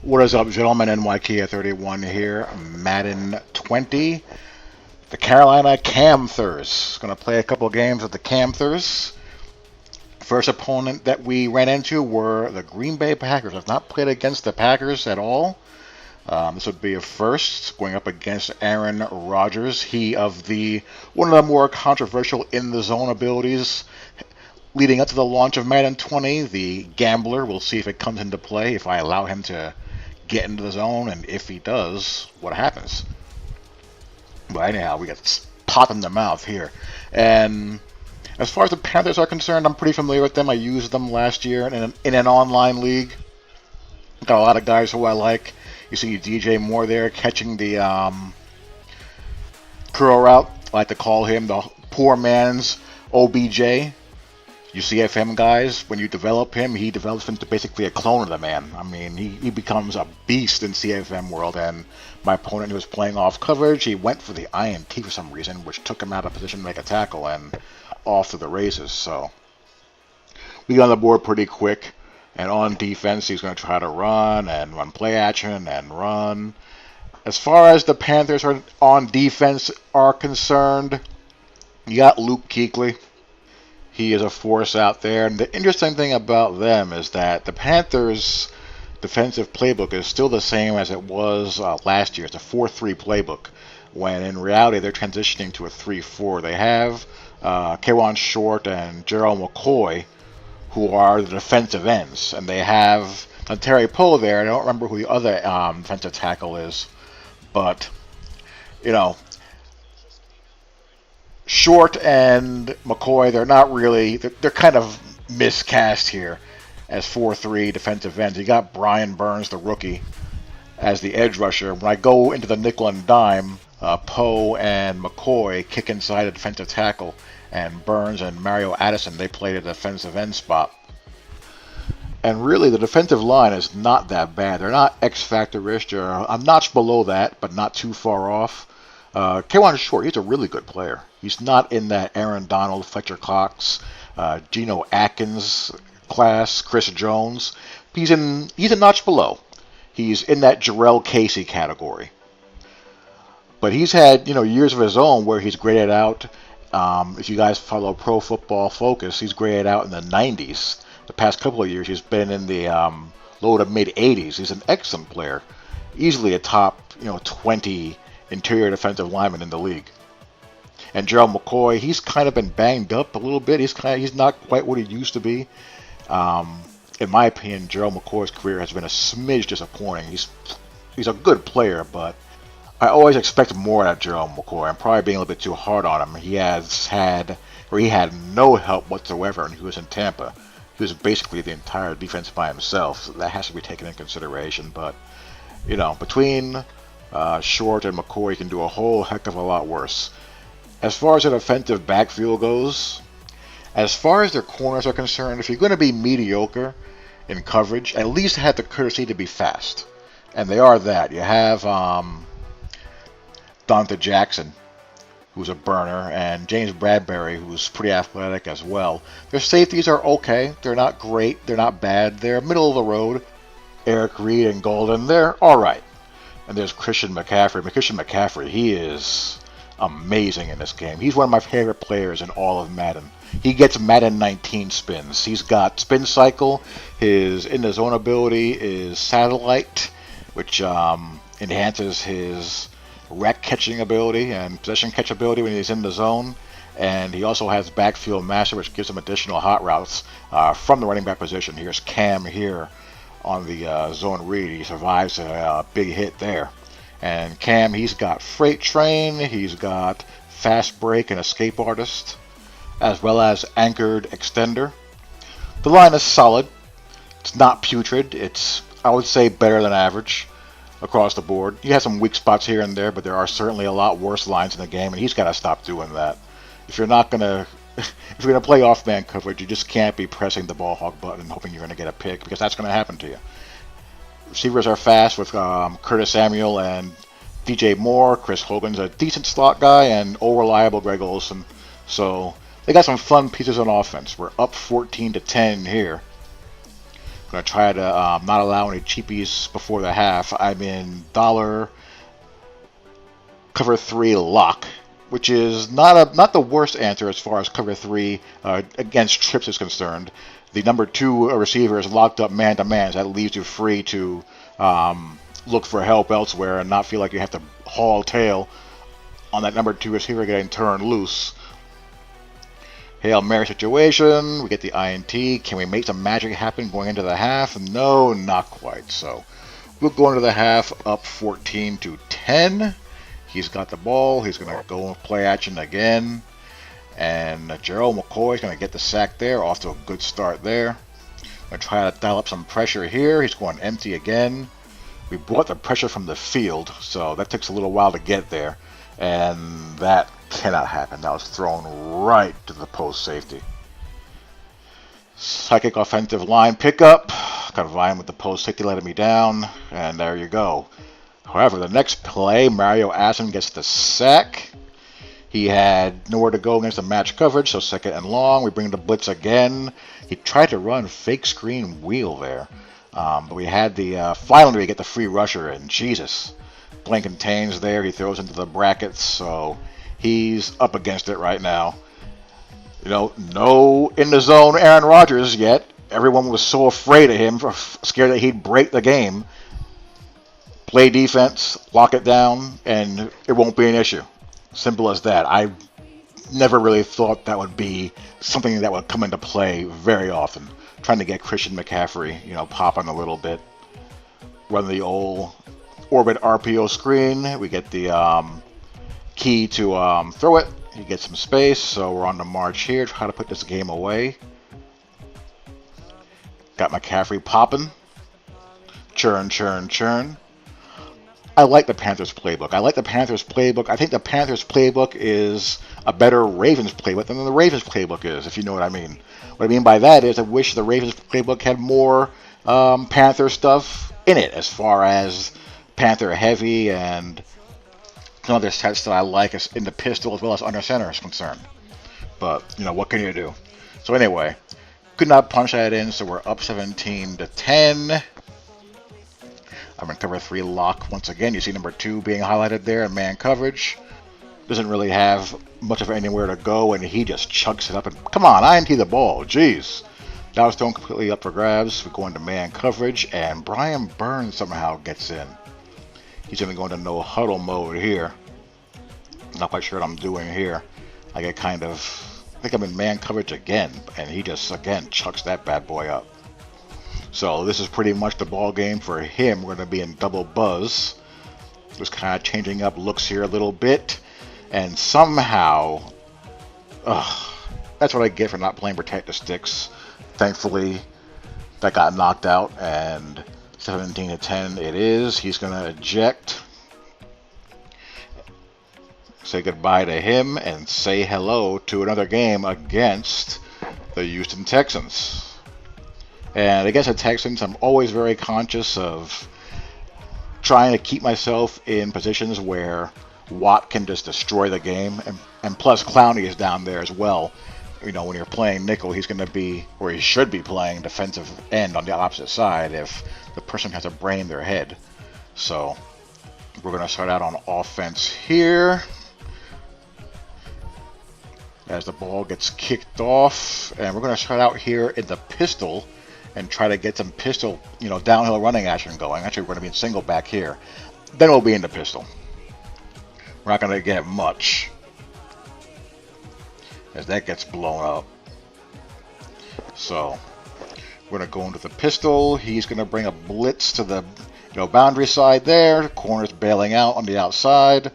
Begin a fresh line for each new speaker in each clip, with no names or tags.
What is up, gentlemen? NYK31 here. Madden 20. The Carolina Camthers. Going to play a couple games with the Camthers. First opponent that we ran into were the Green Bay Packers. I've not played against the Packers at all. This would be a first, going up against Aaron Rodgers. He of the one of the more controversial in the zone abilities leading up to the launch of Madden 20. The Gambler. We'll see if it comes into play if I allow him to get into the zone, and if he does, what happens? But anyhow, we got popped in the mouth here. And as far as the Panthers are concerned, I'm pretty familiar with them. I used them last year in an online league. Got a lot of guys who I like. You see DJ Moore there catching the curl route. I like to call him the poor man's OBJ. You CFM guys, when you develop him, he develops into basically a clone of the man. I mean, he becomes a beast in CFM world, and my opponent who was playing off coverage, he went for the INT for some reason, which took him out of position to make a tackle, and off to the races. So we got on the board pretty quick, and on defense, he's going to try to run and run play action and run. As far as the Panthers are on defense are concerned, you got Luke Kuechly. He is a force out there. And the interesting thing about them is that the Panthers' defensive playbook is still the same as it was last year. It's a 4-3 playbook, when in reality they're transitioning to a 3-4. They have Kawan Short and Gerald McCoy, who are the defensive ends. And they have Terry Poe there. I don't remember who the other defensive tackle is. But, you know, Short and McCoy, they're not really, they're kind of miscast here as 4-3 defensive ends. You got Brian Burns, the rookie, as the edge rusher. When I go into the nickel and dime, Poe and McCoy kick inside a defensive tackle, and Burns and Mario Addison, they play the defensive end spot. And really, the defensive line is not that bad. They're not X-Factor-ish. They're a notch below that, but not too far off. Kawan Short, he's a really good player. He's not in that Aaron Donald, Fletcher Cox, Geno Atkins class, Chris Jones. He's a notch below. He's in that Jarrell Casey category. But he's had years of his own where he's graded out. If you guys follow Pro Football Focus, he's graded out in the 90s. The past couple of years, he's been in the low to mid 80s. He's an excellent player, easily a top 20 interior defensive lineman in the league. And Gerald McCoy, he's kind of been banged up a little bit. He's not quite what he used to be. In my opinion, Gerald McCoy's career has been a smidge disappointing. He's a good player, but I always expect more out of Gerald McCoy. I'm probably being a little bit too hard on him. He had no help whatsoever when he was in Tampa. He was basically the entire defense by himself. So that has to be taken into consideration. But between Short and McCoy, can do a whole heck of a lot worse. As far as an offensive backfield goes, as far as their corners are concerned, if you're going to be mediocre in coverage, at least have the courtesy to be fast. And they are that. You have Dante Jackson, who's a burner, and James Bradbury, who's pretty athletic as well. Their safeties are okay. They're not great. They're not bad. They're middle of the road. Eric Reed and Golden, they're all right. And there's Christian McCaffrey. Christian McCaffrey, he is amazing in this game. He's one of my favorite players in all of Madden. He gets Madden 19 spins. He's got spin cycle. His in the zone ability is satellite, which enhances his rec catching ability and possession catch ability when he's in the zone. And he also has backfield master, which gives him additional hot routes from the running back position. Here's Cam here on the zone read. He survives a big hit there. And Cam, he's got Freight Train, he's got Fast Break and Escape Artist, as well as Anchored Extender. The line is solid. It's not putrid. It's, I would say, better than average across the board. You have some weak spots here and there, but there are certainly a lot worse lines in the game, and he's got to stop doing that. If you're not gonna play off-man coverage, you just can't be pressing the ball hawk button and hoping you're gonna get a pick, because that's gonna happen to you. Receivers are fast with Curtis Samuel and DJ Moore. Chris Hogan's a decent slot guy, and reliable Greg Olsen. So they got some fun pieces on offense. We're up 14-10 here. Gonna try to not allow any cheapies before the half. I'm in dollar cover 3 lock, which is not the worst answer as far as cover 3 against trips is concerned. The number 2 receiver is locked up man to man, so that leaves you free to look for help elsewhere and not feel like you have to haul tail on that number 2 receiver getting turned loose. Hail Mary situation. We get the INT. Can we make some magic happen going into the half? No, not quite. So we'll go into the half up 14-10. He's got the ball. He's going to go play action again. And Gerald McCoy is going to get the sack there. Off to a good start there. Going to try to dial up some pressure here. He's going empty again. We brought the pressure from the field, so that takes a little while to get there. And that cannot happen. That was thrown right to the post safety. Psychic offensive line pickup. Got a line with the post safety letting me down. And there you go. However, the next play, Mario Assen gets the sack. He had nowhere to go against the match coverage, so second and long. We bring the blitz again. He tried to run fake screen wheel there. But we had the, finally we get the free rusher, and Jesus. Blank contains there. He throws into the brackets, so he's up against it right now. You know, no in the zone Aaron Rodgers yet. Everyone was so afraid of him, scared that he'd break the game. Play defense, lock it down, and it won't be an issue. Simple as that. I never really thought that would be something that would come into play very often. Trying to get Christian McCaffrey, you know, popping a little bit. Run the old orbit RPO screen. We get the key to throw it. He gets some space, so we're on the march here. Try to put this game away. Got McCaffrey popping. Churn, churn, churn. I like the Panthers playbook. I think the Panthers playbook is a better Ravens playbook than the Ravens playbook is, if you know what I mean. What I mean by that is I wish the Ravens playbook had more Panther stuff in it, as far as Panther heavy and some other sets that I like in the pistol as well as under center is concerned. But, you know, what can you do? So anyway, could not punch that in, so we're up 17-10. I'm in cover 3 lock once again. You see number 2 being highlighted there in man coverage. Doesn't really have much of anywhere to go, and he just chucks it up. And come on, INT the ball. Jeez. That was thrown completely up for grabs. We go into man coverage, and Brian Burns somehow gets in. He's going to go into no huddle mode here. Not quite sure what I'm doing here. I think I'm in man coverage again, and he just, again, chucks that bad boy up. So this is pretty much the ball game for him. We're going to be in double buzz. Just kind of changing up looks here a little bit. And somehow, that's what I get for not playing Protect the Sticks. Thankfully, that got knocked out, and 17-10 it is. He's going to eject. Say goodbye to him and say hello to another game against the Houston Texans. And against the Texans, I'm always very conscious of trying to keep myself in positions where Watt can just destroy the game. And plus, Clowney is down there as well. You know, when you're playing nickel, he's going to be, or he should be playing defensive end on the opposite side if the person has a brain in their head. So we're going to start out on offense here. As the ball gets kicked off. And we're going to start out here in the pistol and try to get some pistol, you know, downhill running action going. Actually, we're going to be in single back here. Then we'll be in the pistol. We're not going to get much, as that gets blown up. So we're going to go into the pistol. He's going to bring a blitz to the, you know, boundary side there. Corner's bailing out on the outside.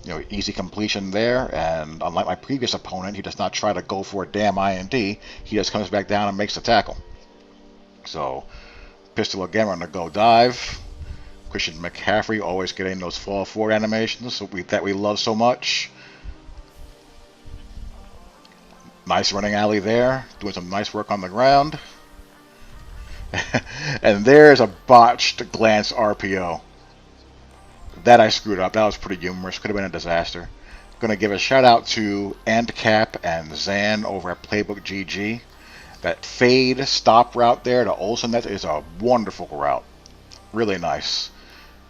You know, easy completion there. And unlike my previous opponent, he does not try to go for a damn INT. He just comes back down and makes the tackle. So, pistol again, we're going to go dive. Christian McCaffrey always getting those fall forward animations that we love so much. Nice running alley there. Doing some nice work on the ground. And there's a botched glance RPO. That I screwed up. That was pretty humorous. Could have been a disaster. Going to give a shout out to AntCap and Zan over at Playbook GG. That fade stop route there to Olsen, that is a wonderful route. Really nice.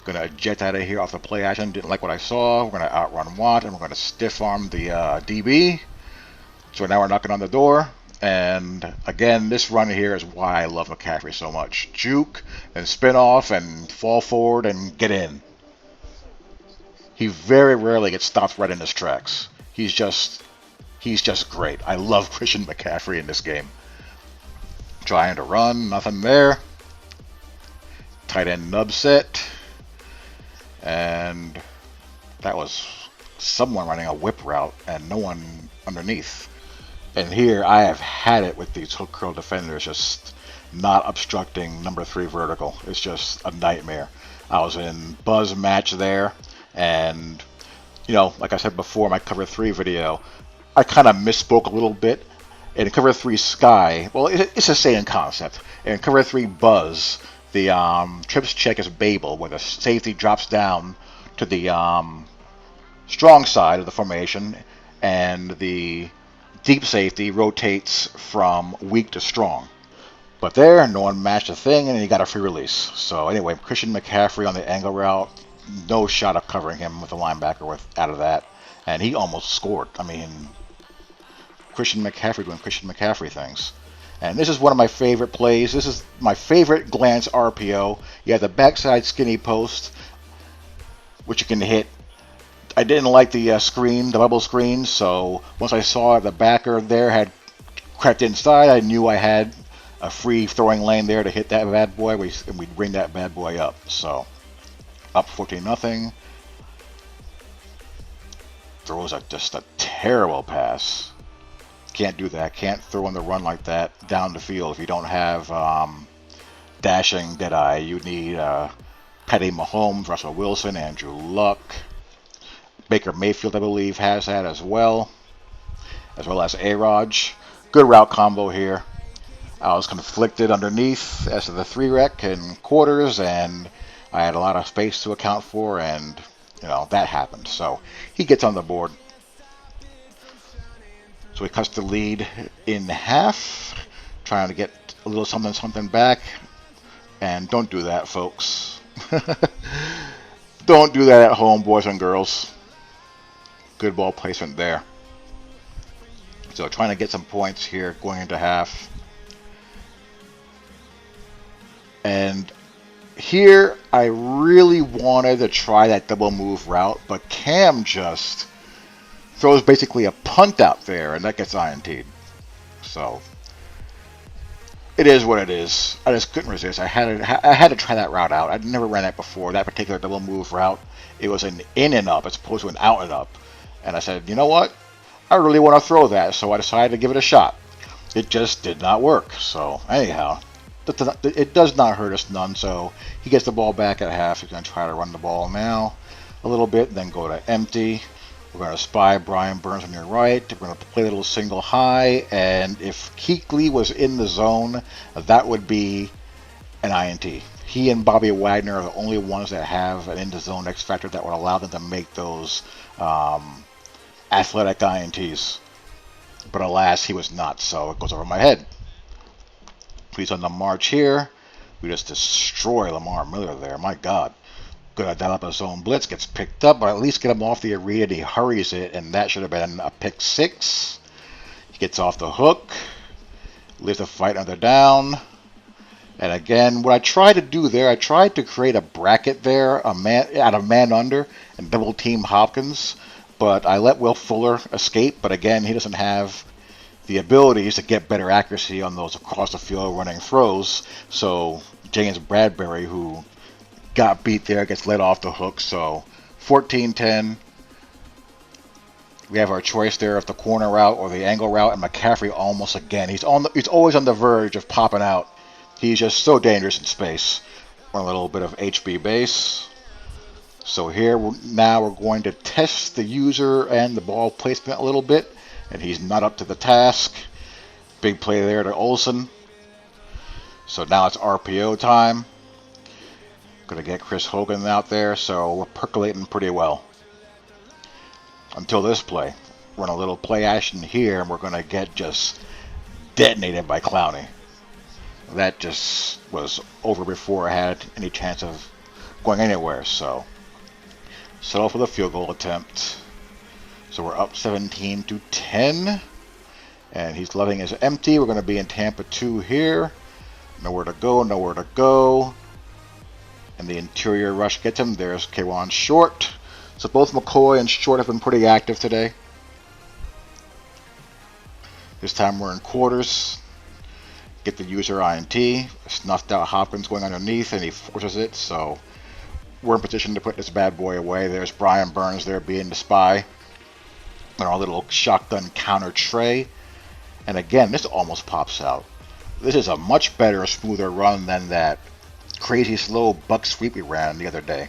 Gonna jet out of here off the play action. Didn't like what I saw. We're gonna outrun Watt, and we're gonna stiff arm the DB. So now we're knocking on the door. And again, this run here is why I love McCaffrey so much. Juke, and spin off, and fall forward, and get in. He very rarely gets stopped right in his tracks. He's just great. I love Christian McCaffrey in this game. Trying to run, nothing there. Tight end nub set. And that was someone running a whip route and no one underneath. And here I have had it with these hook curl defenders just not obstructing number 3 vertical. It's just a nightmare. I was in buzz match there, and like I said before in my cover 3 video, I kind of misspoke a little bit. In cover 3 sky, well, it's the same concept. In cover 3 buzz, the trips check is Babel, where the safety drops down to the strong side of the formation, and the deep safety rotates from weak to strong. But there, no one matched a thing, and he got a free release. So anyway, Christian McCaffrey on the angle route, no shot of covering him with the linebacker out of that, and he almost scored. I mean, Christian McCaffrey doing Christian McCaffrey things. And this is one of my favorite plays. This is my favorite glance RPO. You have the backside skinny post, which you can hit. I didn't like the screen, the bubble screen, so once I saw the backer there had crept inside, I knew I had a free throwing lane there to hit that bad boy, and we'd bring that bad boy up. So, up 14-0. Throws just a terrible pass. Can't do that. Can't throw on the run like that down the field if you don't have dashing Deadeye. You need Patty Mahomes, Russell Wilson, Andrew Luck. Baker Mayfield, I believe, has that as well as A-Raj. Good route combo here. I was conflicted underneath as to the 3-rec and quarters, and I had a lot of space to account for, and that happened. So he gets on the board. So he cuts the lead in half, trying to get a little something back. And don't do that, folks. Don't do that at home, boys and girls. Good ball placement there. So trying to get some points here going into half. And here I really wanted to try that double move route, but Cam just throws basically a punt out there, and that gets INT'd. So it is what it is. I just couldn't resist. I had to try that route out. I'd never ran that before. That particular double move route, it was an in and up as opposed to an out and up. And I said, you know what? I really want to throw that, so I decided to give it a shot. It just did not work. So anyhow, it does not hurt us none. So he gets the ball back at half. He's going to try to run the ball now a little bit, then go to empty. We're going to spy Brian Burns on your right. We're going to play a little single high, and if Kuechly was in the zone, that would be an INT. He and Bobby Wagner are the only ones that have an in-the-zone X factor that would allow them to make those athletic INTs. But alas, he was not, so it goes over my head. He's on the march here. We just destroy Lamar Miller there. My God. Gonna dial up a zone blitz, gets picked up, but at least get him off the arena, and he hurries it, and that should have been a pick 6. He gets off the hook, leaves the fight under down, and again, what I tried to do there, I tried to create a bracket there, out of man under, and double team Hopkins, but I let Will Fuller escape, but again, he doesn't have the abilities to get better accuracy on those across the field running throws, so James Bradbury, who got beat there, gets let off the hook. So 14-10. We have our choice there of the corner route or the angle route, and McCaffrey almost again. He's always on the verge of popping out. He's just so dangerous in space. Run a little bit of HB base. So here now we're going to test the user and the ball placement a little bit, and he's not up to the task. Big play there to Olsen. So now it's RPO time. Going to get Chris Hogan out there, so we're percolating pretty well. Until this play. Run a little play action here, and we're going to get just detonated by Clowney. That just was over before I had any chance of going anywhere. So settle for the field goal attempt. So we're up 17-10, and he's letting us empty. We're going to be in Tampa 2 here. Nowhere to go, nowhere to go. And the interior rush gets him. There's Kwan Short. So both McCoy and Short have been pretty active today. This time we're in quarters. Get the user INT. Snuffed out Hopkins going underneath, and he forces it. So we're in position to put this bad boy away. There's Brian Burns there being the spy. And our little shotgun counter tray. And again, this almost pops out. This is a much better, smoother run than that crazy slow buck sweep we ran the other day.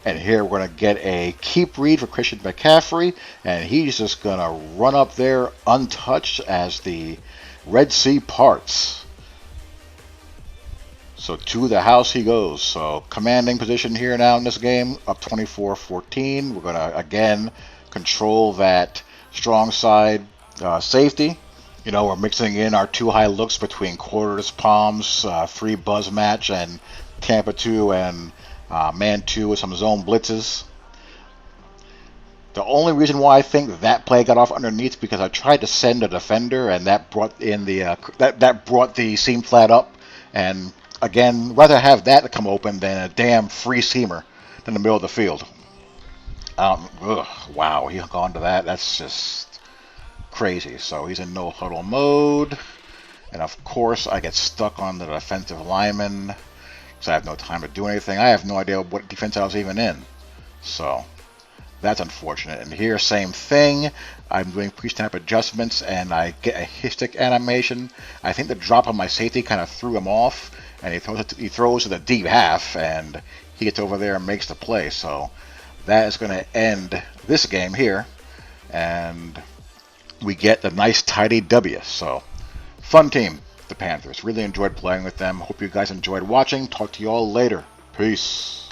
And here we're going to get a keep read for Christian McCaffrey, and he's just going to run up there untouched as the Red Sea parts. So to the house he goes. So commanding position here now in this game, up 24-14. We're going to again control that strong side safety. You know, we're mixing in our 2 high looks between quarters, palms, free buzz match, and Tampa 2 and man 2 with some zone blitzes. The only reason why I think that play got off underneath because I tried to send a defender, and that brought in the that brought the seam flat up. And again, rather have that come open than a damn free seamer in the middle of the field. Wow, he hung on to that. That's just crazy. So he's in no huddle mode, and of course I get stuck on the defensive lineman because I have no time to do anything. I have no idea what defense I was even in, so that's unfortunate. And here, same thing. I'm doing pre-snap adjustments, and I get a his-stick animation. I think the drop on my safety kind of threw him off, and he throws to the deep half, and he gets over there and makes the play. So that is going to end this game here, and we get the nice tidy W. So fun team, the Panthers. Really enjoyed playing with them. Hope you guys enjoyed watching. Talk to you all later. Peace.